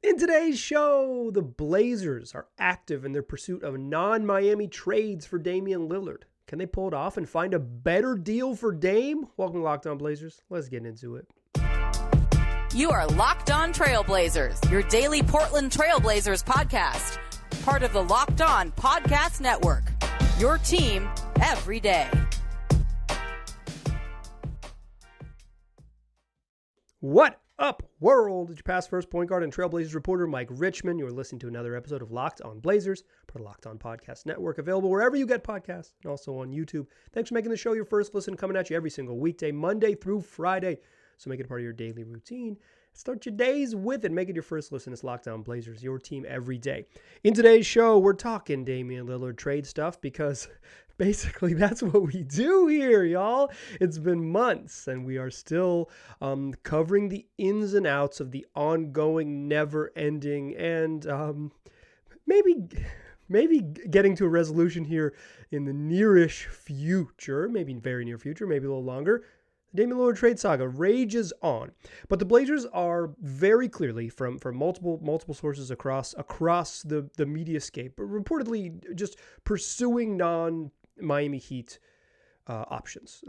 In today's show, the Blazers are active in their pursuit of non-Miami trades for Damian Lillard. Can they pull it off and find a better deal for Dame? Welcome to Locked On Blazers. Let's get into it. You are Locked On Trailblazers, your daily Portland Trailblazers podcast. Part of the Locked On Podcast Network, your team every day. What up, world? It's your past first point guard and Trailblazers reporter, Mike Richmond. You're listening to another episode of Locked On Blazers, part of the Locked On Podcast Network, available wherever you get podcasts and also on YouTube. Thanks for making the show your first listen, coming at you every single weekday, Monday through Friday. So make it a part of your daily routine. Start your days with it. Make it your first listen. It's Locked On Blazers, your team every day. In today's show, we're talking Damian Lillard trade stuff because basically that's what we do here, y'all. It's been months and we are still covering the ins and outs of the ongoing, never-ending, and maybe getting to a resolution here in the nearish future, maybe very near future, maybe a little longer. The Damian Lillard trade saga rages on, but the Blazers are very clearly, from multiple sources across the mediascape, reportedly just pursuing non-Miami Heat options.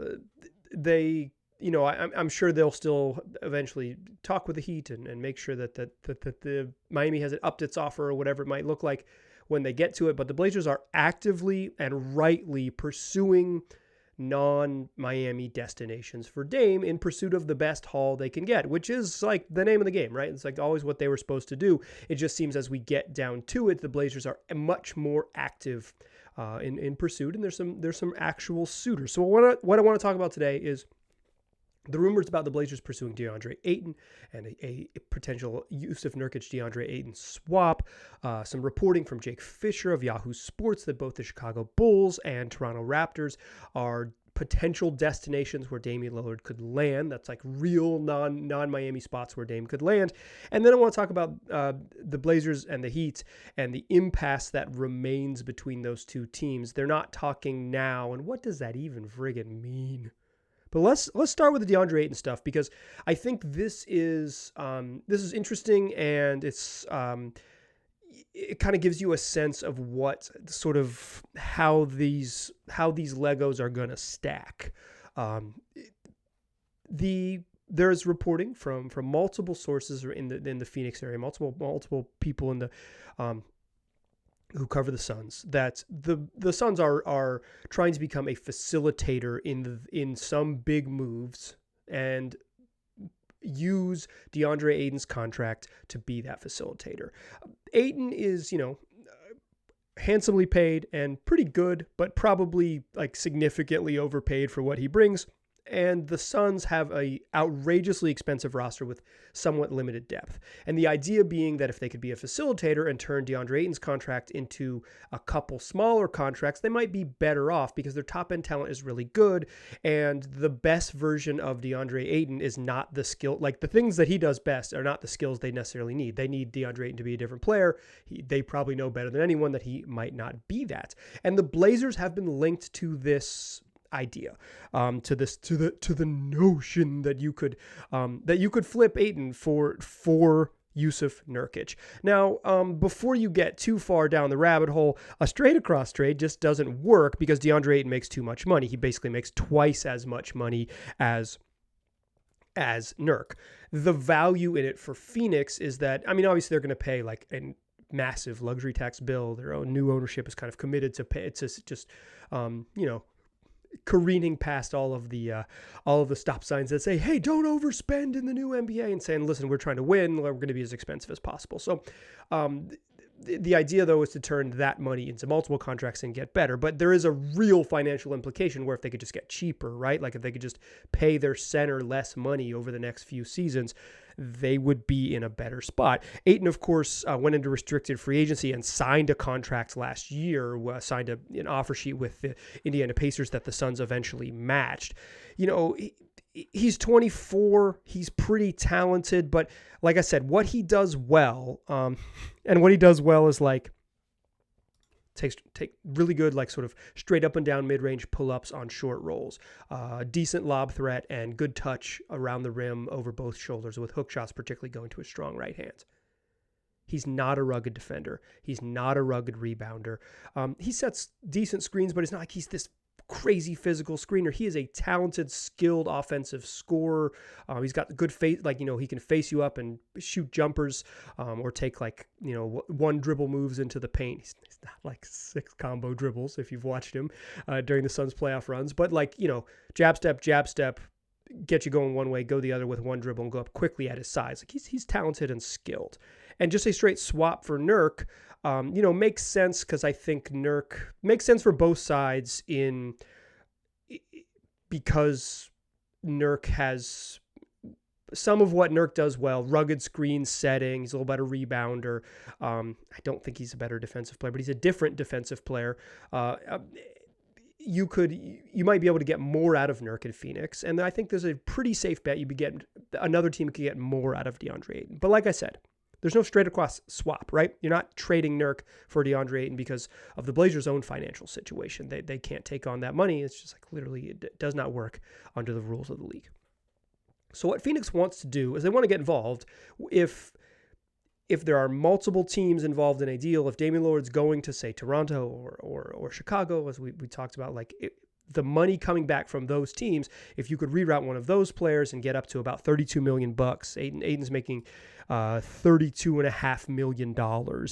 I'm sure they'll still eventually talk with the Heat and make sure that the Miami has upped its offer or whatever it might look like when they get to it. But the Blazers are actively and rightly pursuing non-Miami destinations for Dame in pursuit of the best haul they can get, which is like the name of the game, right? It's like always what they were supposed to do. It just seems as we get down to it, the Blazers are much more active in pursuit, and there's some actual suitors. So what I want to talk about today is the rumors about the Blazers pursuing DeAndre Ayton and a potential Jusuf Nurkic-DeAndre Ayton swap. Some reporting from Jake Fisher of Yahoo Sports that both the Chicago Bulls and Toronto Raptors are potential destinations where Damian Lillard could land. That's like real non-Miami spots where Dame could land. And then I want to talk about the Blazers and the Heat and the impasse that remains between those two teams. They're not talking now, and what does that even friggin' mean? But let's start with the DeAndre Ayton stuff, because I think this is interesting, and it kind of gives you a sense of what sort of how these Legos are going to stack. There's reporting from multiple sources in the Phoenix area, multiple people in the who cover the Suns, that the Suns are trying to become a facilitator in some big moves and use DeAndre Ayton's contract to be that facilitator. Ayton is, handsomely paid and pretty good, but probably like significantly overpaid for what he brings. And the Suns have a outrageously expensive roster with somewhat limited depth. And the idea being that if they could be a facilitator and turn DeAndre Ayton's contract into a couple smaller contracts, they might be better off because their top-end talent is really good. And the best version of DeAndre Ayton is not the skill. Like, the things that he does best are not the skills they necessarily need. They need DeAndre Ayton to be a different player. They probably know better than anyone that he might not be that. And the Blazers have been linked to this idea, to the notion that you could flip Ayton for Jusuf Nurkic. Now, before you get too far down the rabbit hole, a straight across trade just doesn't work because DeAndre Ayton makes too much money. He basically makes twice as much money as Nurk. The value in it for Phoenix is that, obviously they're going to pay like a massive luxury tax bill. Their own new ownership is kind of committed to pay. It's just, careening past all of the stop signs that say, hey, don't overspend in the new NBA, and saying, listen, we're trying to win. We're going to be as expensive as possible. So the idea, though, is to turn that money into multiple contracts and get better. But there is a real financial implication where if they could just get cheaper, right? Like if they could just pay their center less money over the next few seasons, they would be in a better spot. Ayton, of course, went into restricted free agency and signed a contract last year, signed an offer sheet with the Indiana Pacers that the Suns eventually matched. He's 24. He's pretty talented, but like I said, what he does well, is like take really good, like sort of straight up and down mid-range pull-ups on short rolls, decent lob threat, and good touch around the rim over both shoulders with hook shots, particularly going to his strong right hand. He's not a rugged defender. He's not a rugged rebounder. He sets decent screens, but it's not like he's this crazy physical screener. He is a talented, skilled offensive scorer. He's got good face, he can face you up and shoot jumpers, or take one dribble moves into the paint. He's not like 6 combo dribbles if you've watched him during the Suns playoff runs, but jab step, get you going one way, go the other with one dribble and go up quickly at his size. Like he's talented and skilled. And just a straight swap for Nurk, makes sense because I think Nurk makes sense for both sides because Nurk has some of what Nurk does well: rugged screen setting. He's a little better rebounder. I don't think he's a better defensive player, but he's a different defensive player. You might be able to get more out of Nurk in Phoenix, and I think there's a pretty safe bet another team could get more out of DeAndre Ayton. But like I said, there's no straight across swap, right? You're not trading Nurk for DeAndre Ayton because of the Blazers' own financial situation. They can't take on that money. It's just literally it does not work under the rules of the league. So what Phoenix wants to do is they want to get involved if there are multiple teams involved in a deal. If Damian Lillard's going to, say, Toronto or Chicago, as we talked about, the money coming back from those teams, if you could reroute one of those players and get up to about $32 million, Ayton's making $32.5 million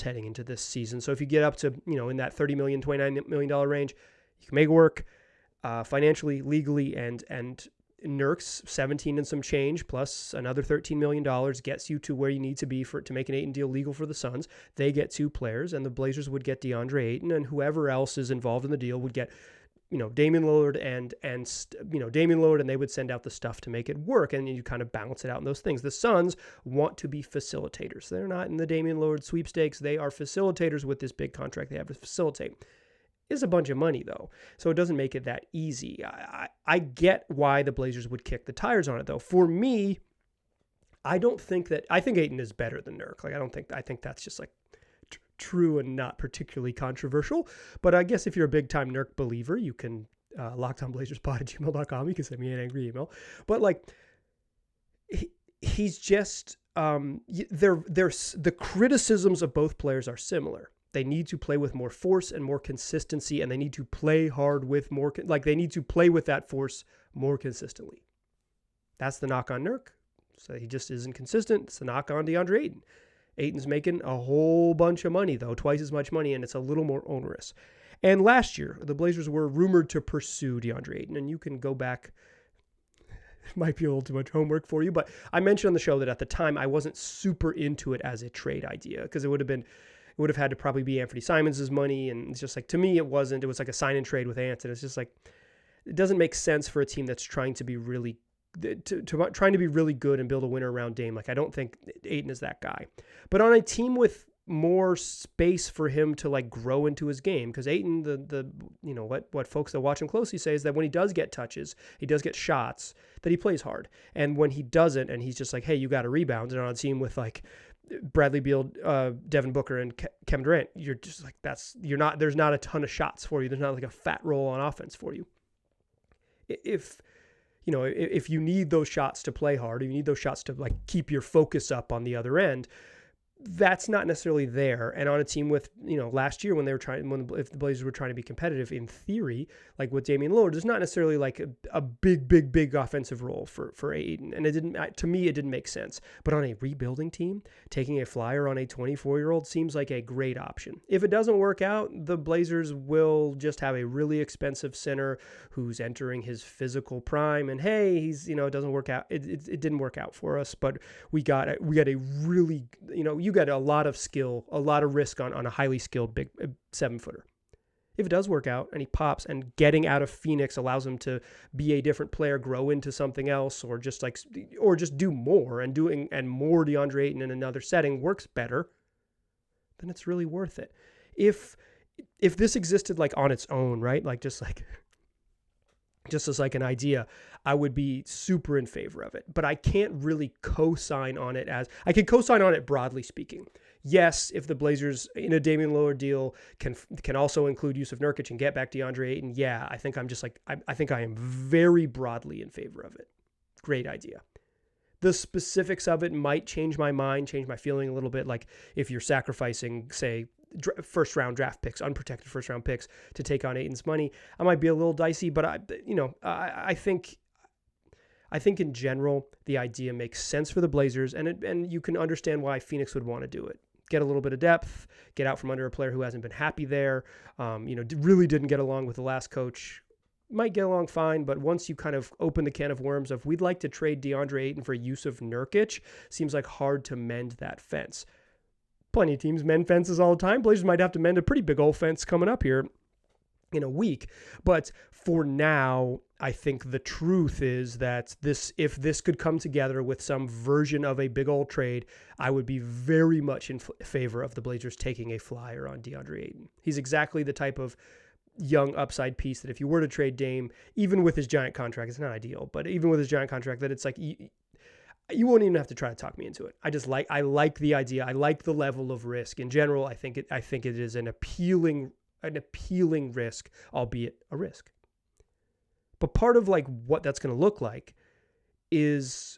heading into this season. So if you get up to, in that $30 million, $29 million range, you can make it work financially, legally, and Nurk's 17 and some change plus another $13 million gets you to where you need to be to make an Ayton deal legal for the Suns. They get 2 players, and the Blazers would get DeAndre Ayton, and whoever else is involved in the deal would get Damian Lillard and Damian Lillard, and they would send out the stuff to make it work, and you kind of balance it out in those things. The Suns want to be facilitators. They're not in the Damian Lillard sweepstakes. They are facilitators with this big contract they have to facilitate. It's a bunch of money, though, so it doesn't make it that easy. I get why the Blazers would kick the tires on it, though. For me, I think Ayton is better than Nurk. I think that's just true and not particularly controversial. But I guess if you're a big time Nurk believer, you can lockedonblazerspod@gmail.com. You can send me an angry email. But he's just the criticisms of both players are similar. They need to play with more force and more consistency, and they need to play hard with more they need to play with that force more consistently. That's the knock on Nurk. So he just isn't consistent. It's the knock on DeAndre Ayton. Ayton's making a whole bunch of money, though, twice as much money, and it's a little more onerous. And last year, the Blazers were rumored to pursue DeAndre Ayton, and you can go back. It might be a little too much homework for you, but I mentioned on the show that at the time I wasn't super into it as a trade idea because it would have had to probably be Anthony Simons' money, and it's just to me it wasn't. It was like a sign and trade with Ant, and it's just it doesn't make sense for a team that's trying to be really trying to be really good and build a winner around Dame. I don't think Ayton is that guy. But on a team with more space for him to grow into his game, because Ayton, what folks that watch him closely say is that when he does get touches, he does get shots, that he plays hard. And when he doesn't, and he's just hey, you got to rebound, and on a team with Bradley Beal, Devin Booker, and Kevin Durant, you're just there's not a ton of shots for you. There's not a fat roll on offense for you. If you need those shots to play hard, you need those shots to keep your focus up on the other end, that's not necessarily there. And on a team with, last year when if the Blazers were trying to be competitive, in theory, with Damian Lillard, there's not necessarily a big offensive role for Ayton. And to me, it didn't make sense. But on a rebuilding team, taking a flyer on a 24-year-old seems like a great option. If it doesn't work out, the Blazers will just have a really expensive center who's entering his physical prime. And hey, he's, it doesn't work out. It didn't work out for us, but we got a really, you got a lot of skill, a lot of risk on a highly skilled big 7-footer. If it does work out and he pops, and getting out of Phoenix allows him to be a different player, grow into something else, or just do more, and more DeAndre Ayton in another setting works better, then it's really worth it. If this existed on its own, right? Just as an idea, I would be super in favor of it. But I can't really co-sign on it I can co-sign on it broadly speaking. Yes, if the Blazers in a Damian Lillard deal can also include use of Nurkic and get back DeAndre Ayton, yeah, I think I am very broadly in favor of it. Great idea. The specifics of it might change my mind, change my feeling a little bit. Like if you're sacrificing, say, first round draft picks, unprotected first round picks to take on Ayton's money, I might be a little dicey, but I think in general, the idea makes sense for the Blazers, and you can understand why Phoenix would want to do it. Get a little bit of depth, get out from under a player who hasn't been happy there, really didn't get along with the last coach. Might get along fine, but once you kind of open the can of worms of we'd like to trade DeAndre Ayton for Yusuf Nurkic, seems like hard to mend that fence. Plenty of teams mend fences all the time. Blazers might have to mend a pretty big old fence coming up here in a week. But for now, I think the truth is that if this could come together with some version of a big old trade, I would be very much in favor of the Blazers taking a flyer on DeAndre Ayton. He's exactly the type of young upside piece that if you were to trade Dame, even with his giant contract, it's not ideal, but even with his giant contract, that it's like you won't even have to try to talk me into it. I like the idea. I like the level of risk in general. I think it is an appealing risk, albeit a risk. But part of like what that's going to look like is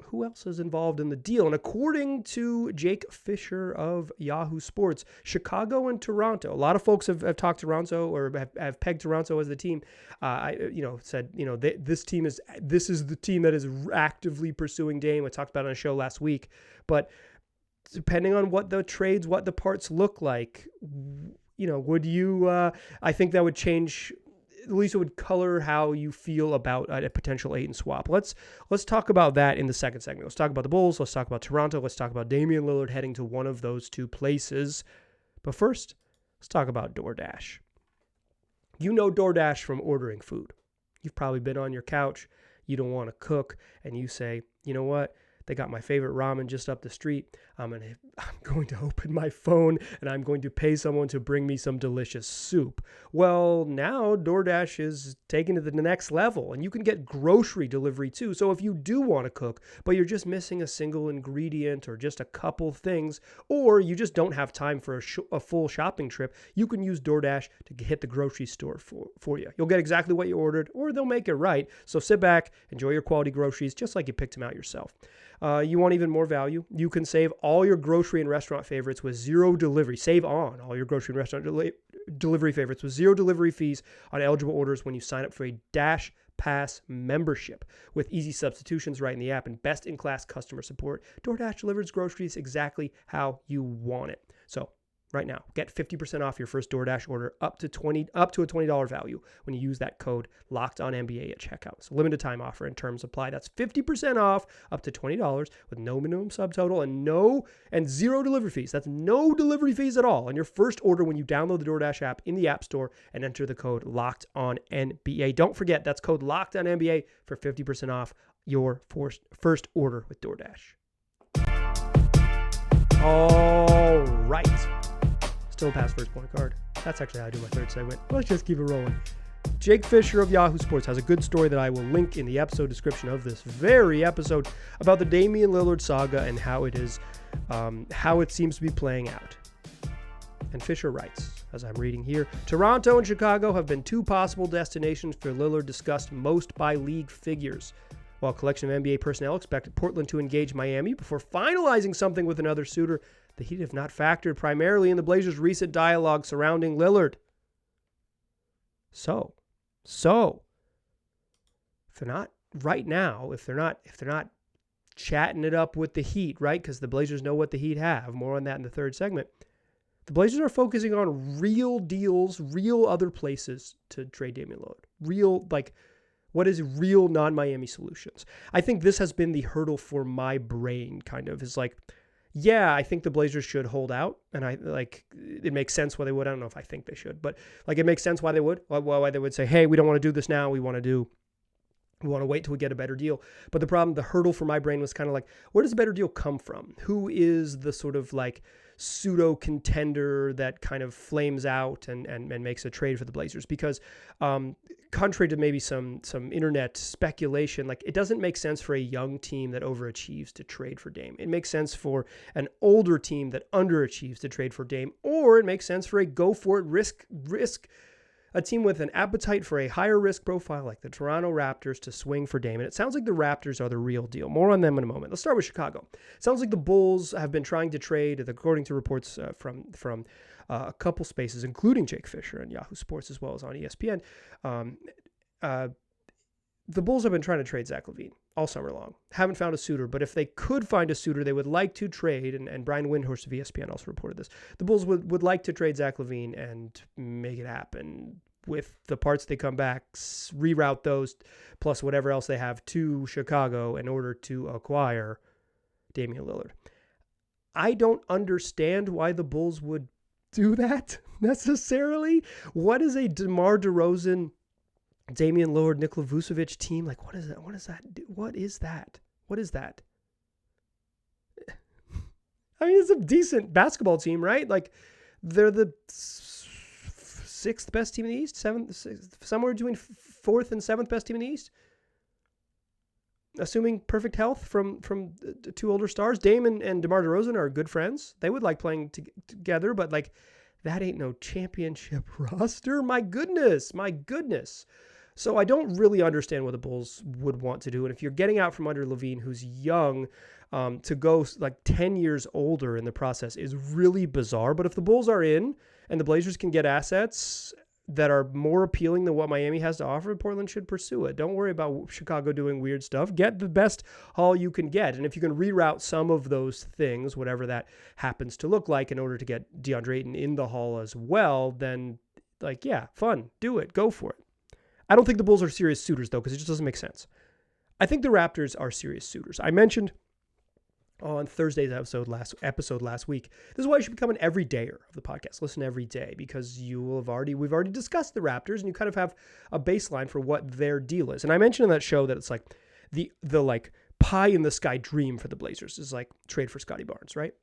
who else is involved in the deal. And according to Jake Fisher of Yahoo Sports, Chicago and Toronto, a lot of folks have talked Toronto or have pegged Toronto as the team. Said this is the team that is actively pursuing Dame. I talked about it on a show last week, but depending on what the parts look like, would you? I think that would change. At least it would color how you feel about a potential Ayton swap. Let's talk about that in the second segment. Let's talk about the Bulls. Let's talk about Toronto. Let's talk about Damian Lillard heading to one of those two places. But first, let's talk about DoorDash. You know DoorDash from ordering food. You've probably been on your couch. You don't want to cook, and you say, you know what? They got my favorite ramen just up the street. I'm going to open my phone and I'm going to pay someone to bring me some delicious soup. Well, now DoorDash is taking it to the next level, and you can get grocery delivery too. So if you do want to cook, but you're just missing a single ingredient or just a couple things, or you just don't have time for a full shopping trip, you can use DoorDash to hit the grocery store for you. You'll get exactly what you ordered, or they'll make it right. So sit back, enjoy your quality groceries just like you picked them out yourself. You want even more value? You can save all your grocery and restaurant favorites with zero delivery. Save on all your grocery and restaurant delivery favorites with zero delivery fees on eligible orders when you sign up for a Dash Pass membership. With easy substitutions right in the app and best-in-class customer support, DoorDash delivers groceries exactly how you want it. So right now, get 50% off your first DoorDash order up to a $20 value when you use that code LOCKEDONNBA at checkout. It's a limited time offer and terms apply. That's 50% off up to $20 with no minimum subtotal and zero delivery fees. That's no delivery fees at all on your first order when you download the DoorDash app in the App Store and enter the code LOCKEDONNBA. Don't forget, that's code LOCKEDONNBA for 50% off your first order with DoorDash. All right. Still pass first point guard. That's actually how I do my third segment. Let's just keep it rolling. Jake Fisher of Yahoo Sports has a good story that I will link in the episode description of this very episode about the Damian Lillard saga and how it seems to be playing out. And Fisher writes, as I'm reading here, Toronto and Chicago have been two possible destinations for Lillard discussed most by league figures. While a collection of NBA personnel expected Portland to engage Miami before finalizing something with another suitor, the Heat have not factored primarily in the Blazers' recent dialogue surrounding Lillard. So, if they're not right now, if they're not chatting it up with the Heat, right? Because the Blazers know what the Heat have. More on that in the third segment. The Blazers are focusing on real deals, real other places to trade Damian Lillard. What is real non-Miami solutions? I think this has been the hurdle for my brain, kind of. Is like, yeah, I think the Blazers should hold out, and it makes sense why they would. I don't know if I think they should, but it makes sense why they would. Why they would say, hey, we don't want to do this now. We want to wait till we get a better deal. But the hurdle for my brain was kind of like, where does a better deal come from? Who is the sort of like pseudo contender that kind of flames out and makes a trade for the Blazers? Because contrary to maybe some internet speculation, it doesn't make sense for a young team that overachieves to trade for Dame. It makes sense for an older team that underachieves to trade for Dame, or it makes sense for a go for it risk a team with an appetite for a higher risk profile like the Toronto Raptors to swing for Dame. And it sounds like the Raptors are the real deal. More on them in a moment. Let's start with Chicago. It sounds like the Bulls have been trying to trade, according to reports from a couple spaces, including Jake Fisher and Yahoo Sports, as well as on ESPN. The Bulls have been trying to trade Zach LaVine all summer long. Haven't found a suitor, but if they could find a suitor, they would like to trade, and Brian Windhorst of ESPN also reported this, the Bulls would like to trade Zach LaVine and make it happen with the parts they come back, reroute those, plus whatever else they have to Chicago in order to acquire Damian Lillard. I don't understand why the Bulls would do that necessarily. What is a DeMar DeRozan, Damian Lillard, Nikola Vucevic team? Like, what is that? What is that? What is that? What is that? I mean, it's a decent basketball team, right? Like, they're the sixth best team in the East, somewhere between fourth and seventh best team in the East. Assuming perfect health from the two older stars. Dame and DeMar DeRozan are good friends. They would like playing together, but like, that ain't no championship roster. My goodness. So I don't really understand what the Bulls would want to do. And if you're getting out from under LaVine, who's young, to go like 10 years older in the process is really bizarre. But if the Bulls are in and the Blazers can get assets that are more appealing than what Miami has to offer, Portland should pursue it. Don't worry about Chicago doing weird stuff. Get the best haul you can get. And if you can reroute some of those things, whatever that happens to look like, in order to get DeAndre Ayton in the haul as well, then like, yeah, fun. Do it. Go for it. I don't think the Bulls are serious suitors, though, because it just doesn't make sense. I think the Raptors are serious suitors. I mentioned on Thursday's episode last week, this is why you should become an everydayer of the podcast. Listen every day, because we've already discussed the Raptors, and you kind of have a baseline for what their deal is. And I mentioned in that show that it's like the like pie in the sky dream for the Blazers is like trade for Scotty Barnes, right?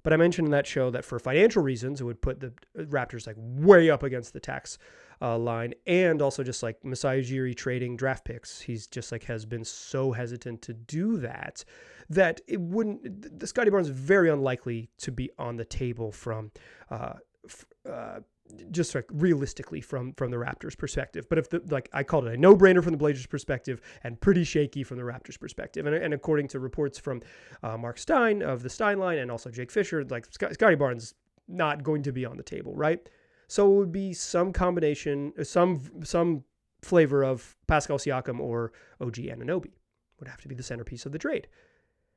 But I mentioned in that show that for financial reasons, it would put the Raptors like way up against the tax line, and also just like Masai Ujiri trading draft picks. He's just like has been so hesitant to do that it wouldn't. The Scotty Barnes is very unlikely to be on the table from just like realistically from the Raptors perspective. But if I called it a no-brainer from the Blazers perspective and pretty shaky from the Raptors perspective. And according to reports from Mark Stein of the Stein line and also Jake Fisher, like Scotty Barnes not going to be on the table, right? So it would be some combination, some flavor of Pascal Siakam or OG Anunoby would have to be the centerpiece of the trade.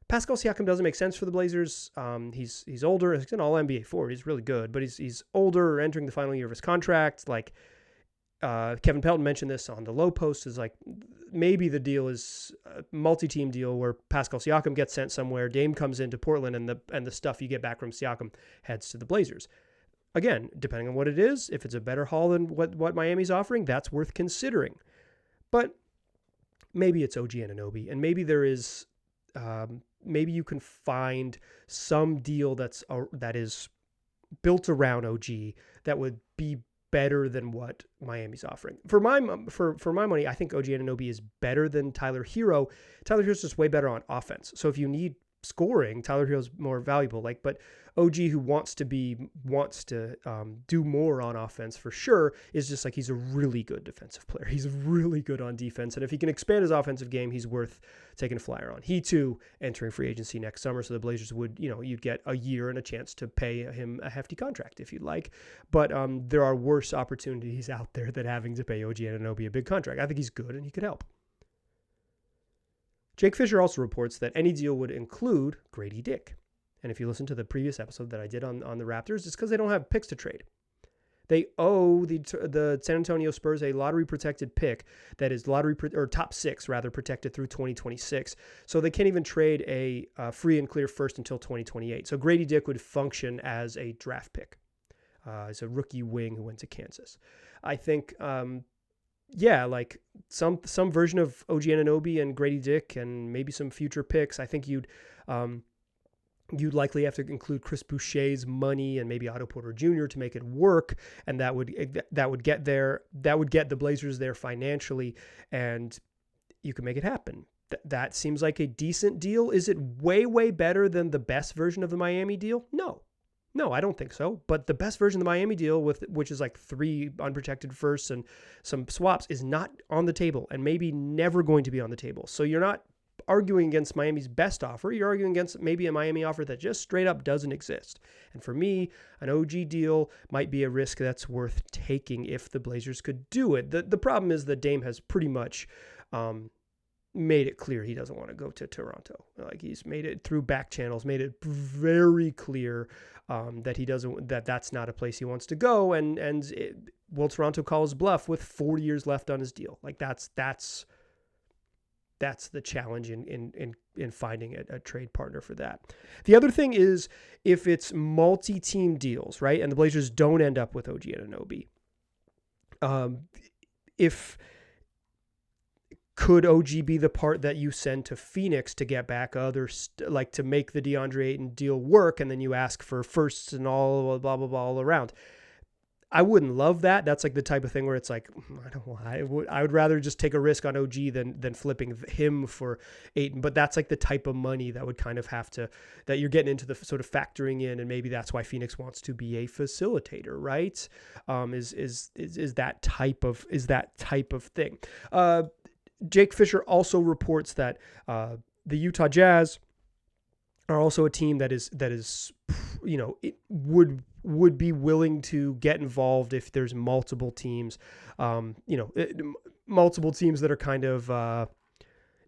Pascal Siakam doesn't make sense for the Blazers. He's older. He's an all-NBA forward. He's really good, but he's older, entering the final year of his contract. Like Kevin Pelton mentioned this on the Low Post, is like maybe the deal is a multi-team deal where Pascal Siakam gets sent somewhere, Dame comes into Portland, and the stuff you get back from Siakam heads to the Blazers. Again, depending on what it is, if it's a better haul than what Miami's offering, that's worth considering. But maybe it's OG Anunoby, and maybe there is. Maybe you can find some deal that is built around OG that would be better than what Miami's offering. For my money, I think OG Anunoby is better than Tyler Hero. Tyler Hero's just way better on offense. So if you need scoring, Tyler Hero's more valuable. But OG, who wants to do more on offense for sure, is just like, he's a really good defensive player. He's really good on defense, and if he can expand his offensive game, he's worth taking a flyer on. He too entering free agency next summer, so the Blazers would, you'd get a year and a chance to pay him a hefty contract if you'd like. But there are worse opportunities out there than having to pay OG Anunoby a big contract. I think he's good and he could help. Jake Fisher also reports that any deal would include Grady Dick. And if you listen to the previous episode that I did on the Raptors, it's because they don't have picks to trade. They owe the San Antonio Spurs a lottery-protected pick that is top six, protected through 2026. So they can't even trade a free and clear first until 2028. So Grady Dick would function as a draft pick. As a rookie wing who went to Kansas. I think... like some version of OG Anunoby and Grady Dick and maybe some future picks. I think you'd likely have to include Chris Boucher's money and maybe Otto Porter Jr. to make it work, and that would get the Blazers there financially, and you can make it happen. That seems like a decent deal. Is it way better than the best version of the Miami deal? No. No, I don't think so. But the best version of the Miami deal, which is like 3 unprotected firsts and some swaps, is not on the table and maybe never going to be on the table. So you're not arguing against Miami's best offer. You're arguing against maybe a Miami offer that just straight up doesn't exist. And for me, an OG deal might be a risk that's worth taking if the Blazers could do it. The problem is that Dame has pretty much made it clear he doesn't want to go to Toronto. Like, he's made it through back channels, made it very clear that he doesn't, that's not a place he wants to go. Will Toronto call his bluff with 4 years left on his deal? Like, that's the challenge in finding a trade partner for that. The other thing is, if it's multi-team deals, right, and the Blazers don't end up with OG Anunoby, could OG be the part that you send to Phoenix to get back like to make the DeAndre Ayton deal work, and then you ask for firsts and all blah blah blah all around? I wouldn't love that. That's like the type of thing where it's like, I would rather just take a risk on OG than flipping him for Ayton. But that's like the type of money that would kind of that you're getting into the sort of factoring in, and maybe that's why Phoenix wants to be a facilitator, right? Is that type of thing. Jake Fisher also reports that the Utah Jazz are also a team that is it would be willing to get involved if there's multiple teams, multiple teams that are kind of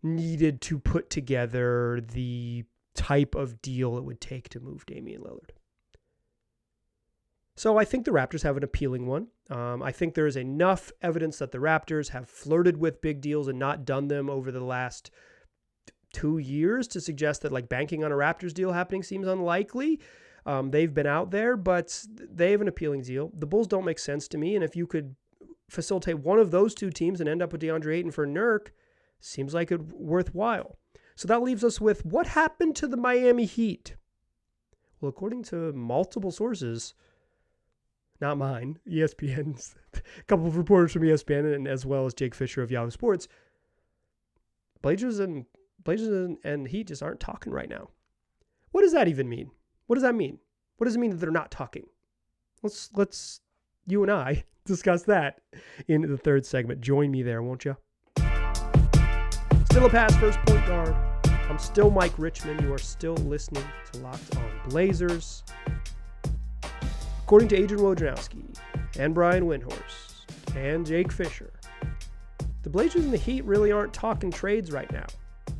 needed to put together the type of deal it would take to move Damian Lillard. So I think the Raptors have an appealing one. I think there is enough evidence that the Raptors have flirted with big deals and not done them over the last 2 years to suggest that like banking on a Raptors deal happening seems unlikely. They've been out there, but they have an appealing deal. The Bulls don't make sense to me. And if you could facilitate one of those two teams and end up with DeAndre Ayton for Nurk, seems like it's worthwhile. So that leaves us with, what happened to the Miami Heat? Well, according to multiple sources, not mine, ESPN's, a couple of reporters from ESPN, and as well as Jake Fisher of Yahoo Sports, Blazers and Heat just aren't talking right now. What does that even mean? What does that mean? What does it mean that they're not talking? Let's you and I discuss that in the third segment. Join me there, won't you? Still a pass first point guard. I'm still Mike Richmond. You are still listening to Locked On Blazers. According to Adrian Wojnarowski and Brian Windhorst and Jake Fisher, the Blazers and the Heat really aren't talking trades right now.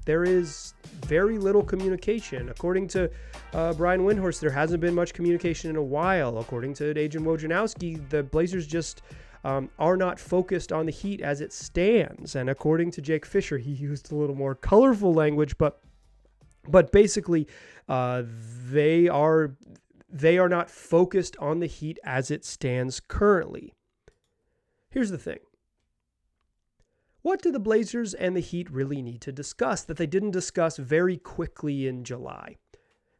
There is very little communication. According to Brian Windhorst, there hasn't been much communication in a while. According to Adrian Wojnarowski, the Blazers just are not focused on the Heat as it stands. And according to Jake Fisher, he used a little more colorful language, but basically they are not focused on the Heat as it stands currently. Here's the thing. What do the Blazers and the Heat really need to discuss that they didn't discuss very quickly in July?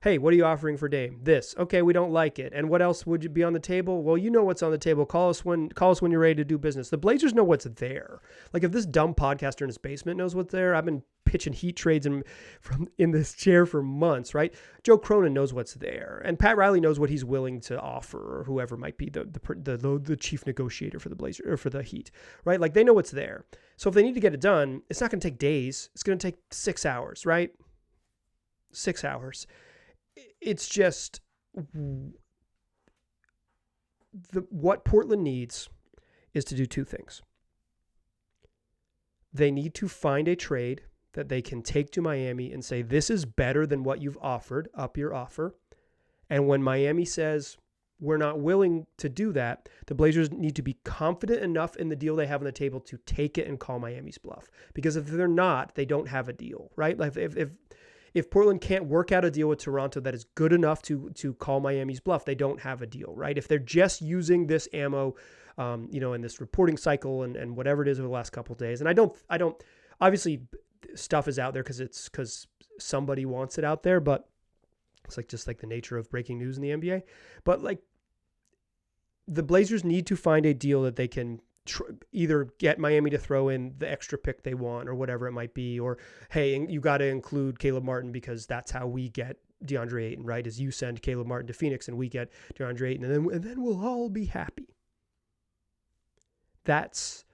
Hey, what are you offering for Dame? This. Okay, we don't like it. And what else would be on the table? Well, you know what's on the table. Call us when you're ready to do business. The Blazers know what's there. Like, if this dumb podcaster in his basement knows what's there, I've been pitching Heat trades in this chair for months, right? Joe Cronin knows what's there, and Pat Riley knows what he's willing to offer, or whoever might be the chief negotiator for the Blazers or for the Heat, right? Like, they know what's there. So if they need to get it done, it's not going to take days. It's going to take 6 hours, right? 6 hours. It's just what Portland needs is to do two things. They need to find a trade that they can take to Miami and say, this is better than what you've offered, up your offer. And when Miami says, we're not willing to do that, the Blazers need to be confident enough in the deal they have on the table to take it and call Miami's bluff. Because if they're not, they don't have a deal, right? Like if Portland can't work out a deal with Toronto that is good enough to call Miami's bluff, they don't have a deal, right? If they're just using this ammo, in this reporting cycle and whatever it is over the last couple of days, and I don't, obviously stuff is out there because somebody wants it out there, but it's just like the nature of breaking news in the NBA. But like, the Blazers need to find a deal that they can either get Miami to throw in the extra pick they want or whatever it might be, or, hey, you got to include Caleb Martin because that's how we get DeAndre Ayton, right? As you send Caleb Martin to Phoenix and we get DeAndre Ayton, and then we'll all be happy. That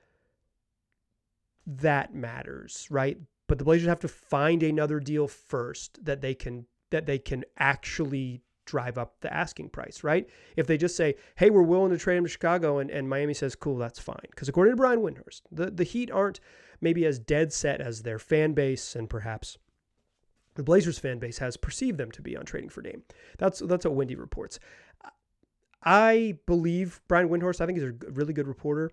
matters, right? But the Blazers have to find another deal first that they can actually drive up the asking price, right? If they just say, hey, we're willing to trade him to Chicago, and Miami says, cool, that's fine. Because according to Brian Windhorst, the Heat aren't maybe as dead set as their fan base, and perhaps the Blazers fan base has perceived them to be on trading for Dame. That's what Windy reports. I believe Brian Windhorst. I think he's a really good reporter.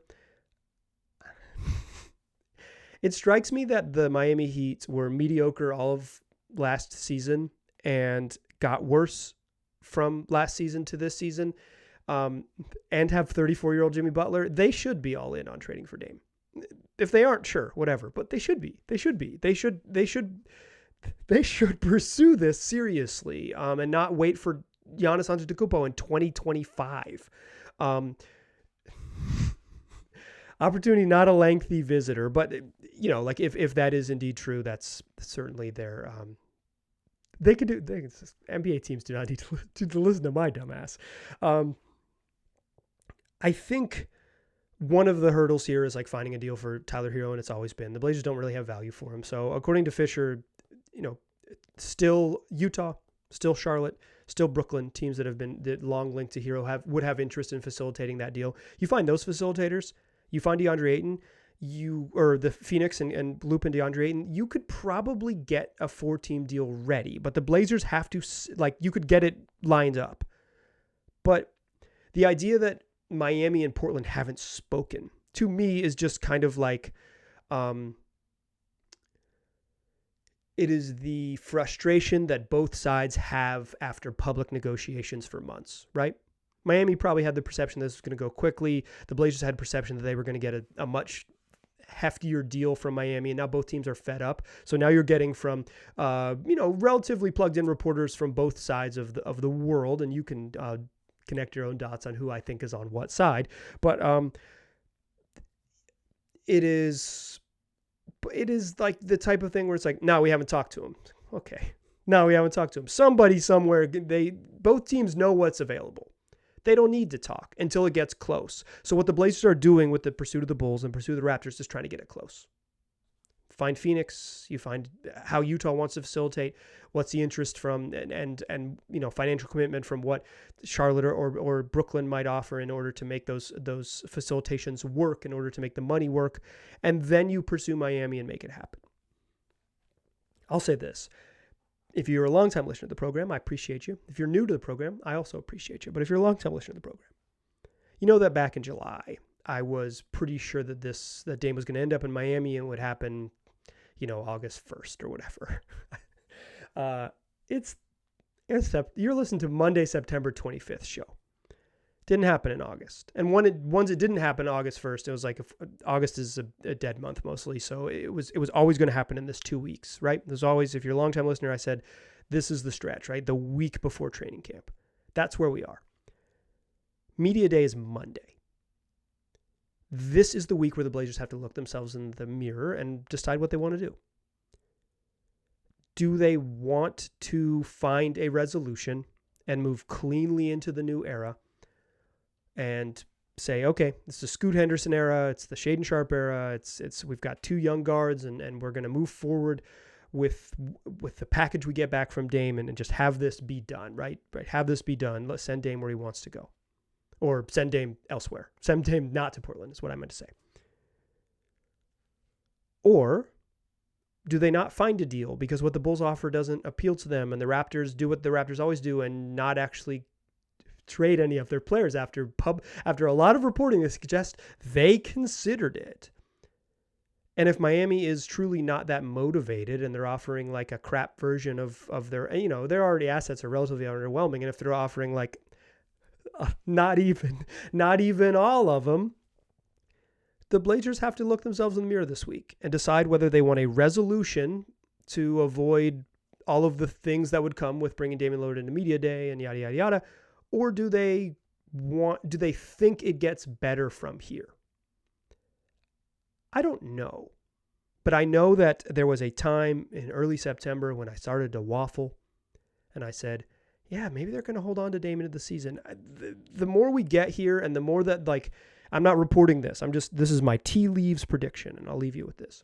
It strikes me that the Miami Heat were mediocre all of last season and got worse from last season to this season, and have 34-year-old Jimmy Butler. They should be all in on trading for Dame. If they aren't, sure, whatever. But they should be. They should pursue this seriously, and not wait for Giannis Antetokounmpo in 2025. Opportunity, not a lengthy visitor, but like if that is indeed true, that's certainly their. NBA teams do not need to listen to my dumbass. I think one of the hurdles here is like finding a deal for Tyler Hero, and it's always been the Blazers don't really have value for him. So according to Fisher, still Utah, still Charlotte, still Brooklyn, teams that have been long linked to Hero would have interest in facilitating that deal. You find those facilitators, you find DeAndre Ayton, or the Phoenix and loop in DeAndre Ayton, you could probably get a 4-team deal ready, but the Blazers have to, you could get it lined up. But the idea that Miami and Portland haven't spoken, to me, is just kind of like, it is the frustration that both sides have after public negotiations for months, right? Miami probably had the perception this was going to go quickly. The Blazers had perception that they were going to get a much heftier deal from Miami, and now both teams are fed up. So now you're getting from, relatively plugged in reporters from both sides of the world, and you can connect your own dots on who I think is on what side. But it is like the type of thing where it's like, no, we haven't talked to him. Okay. No, we haven't talked to him. Somebody somewhere, both teams know what's available. They don't need to talk until it gets close. So what the Blazers are doing with the pursuit of the Bulls and pursuit of the Raptors is trying to get it close. Find Phoenix, you find how Utah wants to facilitate, what's the interest from, and financial commitment from what Charlotte or Brooklyn might offer in order to make those facilitations work, in order to make the money work, and then you pursue Miami and make it happen. I'll say this. If you're a longtime listener to the program, I appreciate you. If you're new to the program, I also appreciate you. But if you're a longtime listener to the program, you know that back in July, I was pretty sure that Dame was going to end up in Miami and would happen, August 1st or whatever. You're listening to Monday, September 25th show. Didn't happen in August. And once it didn't happen August 1st, it was like August is a dead month mostly. So it was always going to happen in this 2 weeks, right? There's always, if you're a longtime listener, I said, this is the stretch, right? The week before training camp. That's where we are. Media day is Monday. This is the week where the Blazers have to look themselves in the mirror and decide what they want to do. Do they want to find a resolution and move cleanly into the new era and say, okay, this is the Scoot Henderson era, it's the Shaedon Sharpe era, we've got 2 young guards and we're going to move forward with the package we get back from Dame and just have this be done, right? Have this be done. Let's send Dame where he wants to go. Or send Dame elsewhere. Send Dame not to Portland is what I meant to say. Or do they not find a deal because what the Bulls offer doesn't appeal to them and the Raptors do what the Raptors always do and not actually trade any of their players after a lot of reporting that suggests they considered it. And if Miami is truly not that motivated and they're offering like a crap version of their, their already assets are relatively underwhelming. And if they're offering like not even all of them, the Blazers have to look themselves in the mirror this week and decide whether they want a resolution to avoid all of the things that would come with bringing Damian Lillard into media day and yada, yada, yada. Or do they think it gets better from here? I don't know. But I know that there was a time in early September when I started to waffle And I said, yeah, maybe they're going to hold on to Dame into the season. The more we get here and the more that, like, I'm not reporting this. This is my tea leaves prediction, and I'll leave you with this.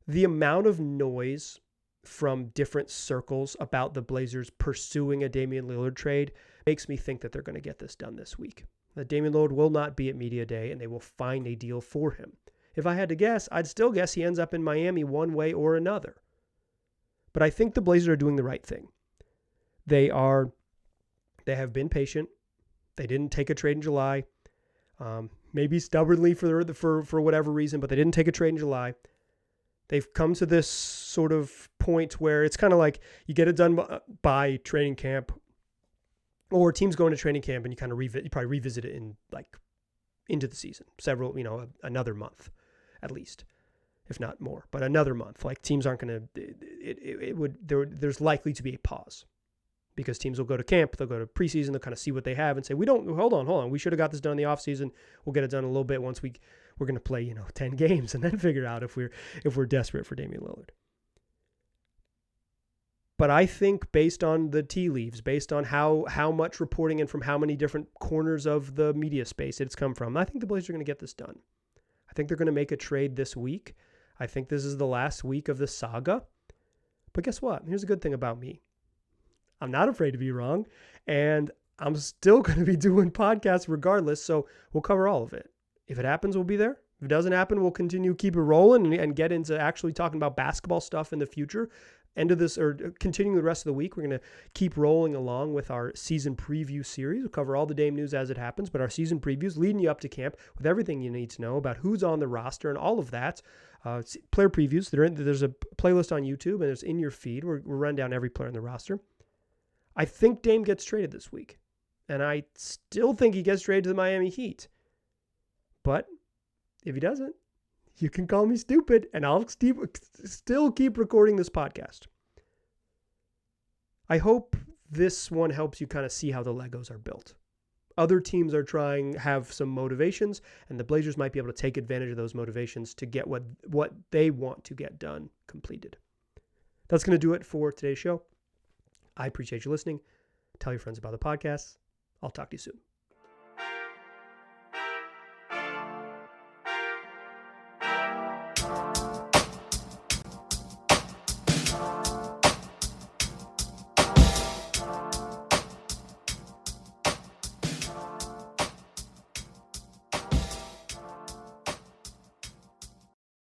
The amount of noise from different circles about the Blazers pursuing a Damian Lillard trade makes me think that they're going to get this done this week. That Damian Lillard will not be at media day, and they will find a deal for him. If I had to guess, I'd still guess he ends up in Miami one way or another. But I think the Blazers are doing the right thing. They have been patient. They didn't take a trade in July. Maybe stubbornly for whatever reason, but they didn't take a trade in July. They've come to this sort of point where it's kind of like you get it done by training camp, or teams go into training camp and you kind of you probably revisit it in like into the season, another month at least, if not more, but another month. Like teams aren't going to, there's likely to be a pause because teams will go to camp, they'll go to preseason, they'll kind of see what they have and say, hold on. We should have got this done in the offseason. We'll get it done a little bit once we're going to play, 10 games and then figure out if we're desperate for Damian Lillard. But I think based on the tea leaves, based on how much reporting and from how many different corners of the media space it's come from, I think the Blazers are going to get this done. I think they're going to make a trade this week. I think this is the last week of the saga. But guess what? Here's a good thing about me. I'm not afraid to be wrong, and I'm still going to be doing podcasts regardless, so we'll cover all of it. If it happens, we'll be there. If it doesn't happen, we'll continue keep it rolling and get into actually talking about basketball stuff in the future. End of this, or continuing the rest of the week, we're going to keep rolling along with our season preview series. We'll cover all the Dame news as it happens, but our season previews leading you up to camp with everything you need to know about who's on the roster and all of that. Player previews, there's a playlist on YouTube, and it's in your feed. We're running down every player on the roster. I think Dame gets traded this week, and I still think he gets traded to the Miami Heat. But if he doesn't, you can call me stupid, and I'll still keep recording this podcast. I hope this one helps you kind of see how the Legos are built. Other teams are have some motivations, and the Blazers might be able to take advantage of those motivations to get what they want to get done completed. That's going to do it for today's show. I appreciate you listening. Tell your friends about the podcast. I'll talk to you soon.